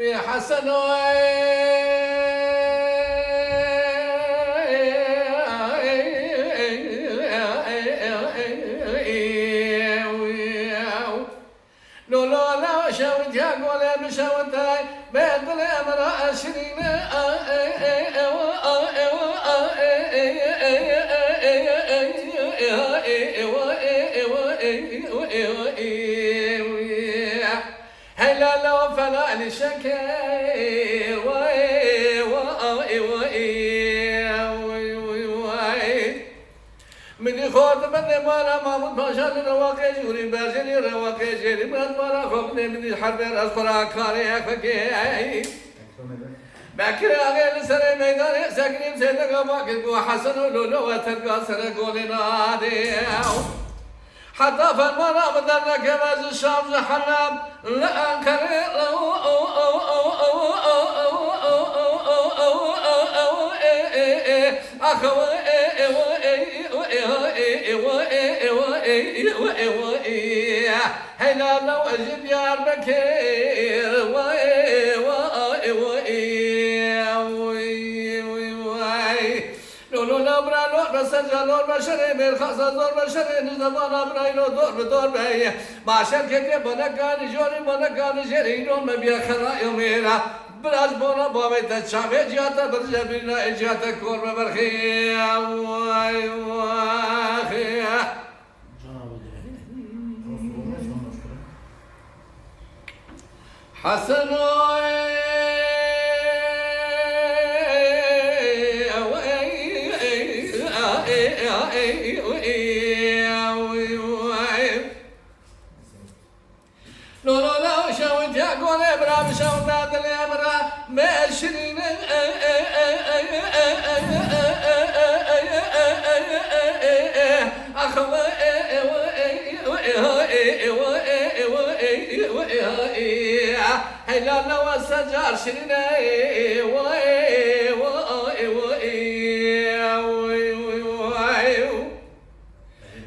يا حسن لو لا شوت يا قول بشوت بيد الامر عشرين هلا لو فلا لشكير من خود من مارا ما متشال رواقي جوري برجلي رواقي جري من مارا خبني من الحرب أذكر أكاري أكفكي بكر أغير سر ميدان سكني سيدك ما كتبوا حسن لولو وترقى سر قولنا ديو حتى فالمرا بدرنا كماز الشام حرام لا أنكر هلا لو أجد يا بكير لولو لبرا لور بسجا لور بشري من خاصة دور بشري نزمان أبراي لو دور بدور بهي معشر كتير بنكان جوري بنكان جري نون مبيا خلا يوميرا براج بونا بابي تشابه جاتا برجا بينا جاتا كور ببرخي واي واي حسن لو لا شوت يا قول ابراهيم شوت هذا الامر ماشرين اخوة هلا لو السجار شرين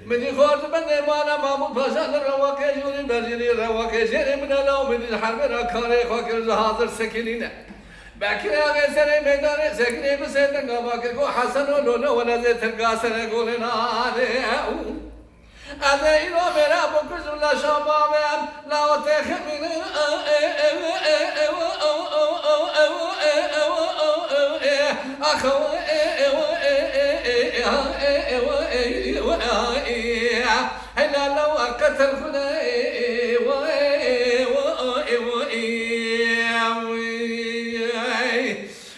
من يخوض بني مانا مامو فشل رواكي جوري برجلي رواكي جري من لو من الحرب راكاري خاكر حاضر سكينينا باكر آغي سري ميداني سكيني بسيطن قباكي قو حسن ولولو ونزي ترقا سري قولنا هذا إلو مرا بكز الله شبابين لا تخمين أخوة هلا لو قتل خداي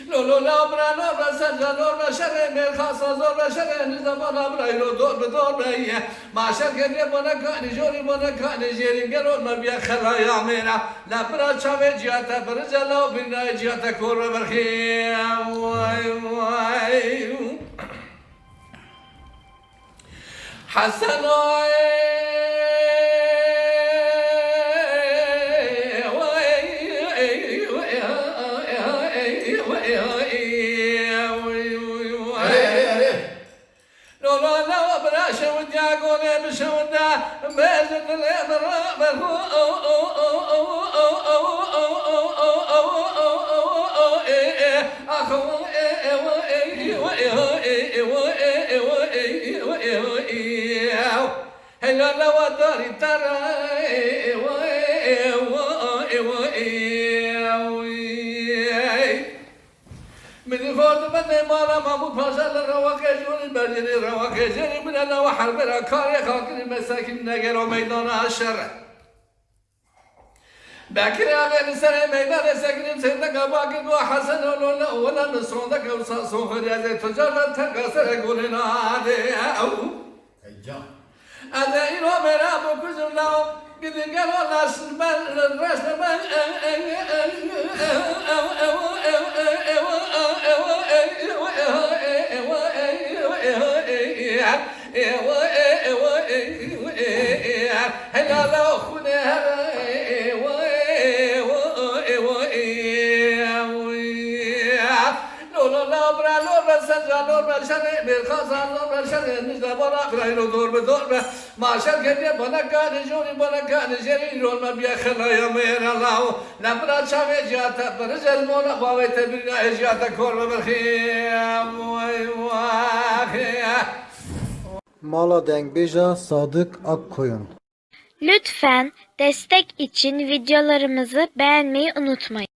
لولو لا برا لا برا سجل لا شر من خاصة زور شر نزمان أبرا يلو دور بدور بيا ما شر كذي بنا كان جوري بنا كان جيرين قالوا ما بيا خلا يا مينا لا برا شافي جاتا برجلا بنا جاتا كور برخي واي واي حسن شود يا قولي بشودا بيزن الامر هلا لو داري ترى من يفوت بدي مالا مامو فاشل رواكي جوري برجلي رواكي جري من الله وحرب راكاري خاكري مساكين نقروا ميدان الشر باكر أغير سري ميدان ساكنين سيدك باقي قو حسن ولا نصوندك وصاصون خريازي تجارة تنقصر قولنا هذا إلو مرابو كزم لهم قد قالوا ناس الرسم هلا لو خنها لو لا برا لو سجل Kazanır belşene, bir kazanır belşene, nizle bana kraylo dorbe. Maşer gediye bana gani jori, bana gani jeri, rolma biya khalaya meyre Allahu. Nabra çave cihata, bırızel mola, bavete birine cihata korma berkhiyam, vay vay. Mala Denkbeja Sadık Akkoyun. Lütfen destek için videolarımızı beğenmeyi unutmayın.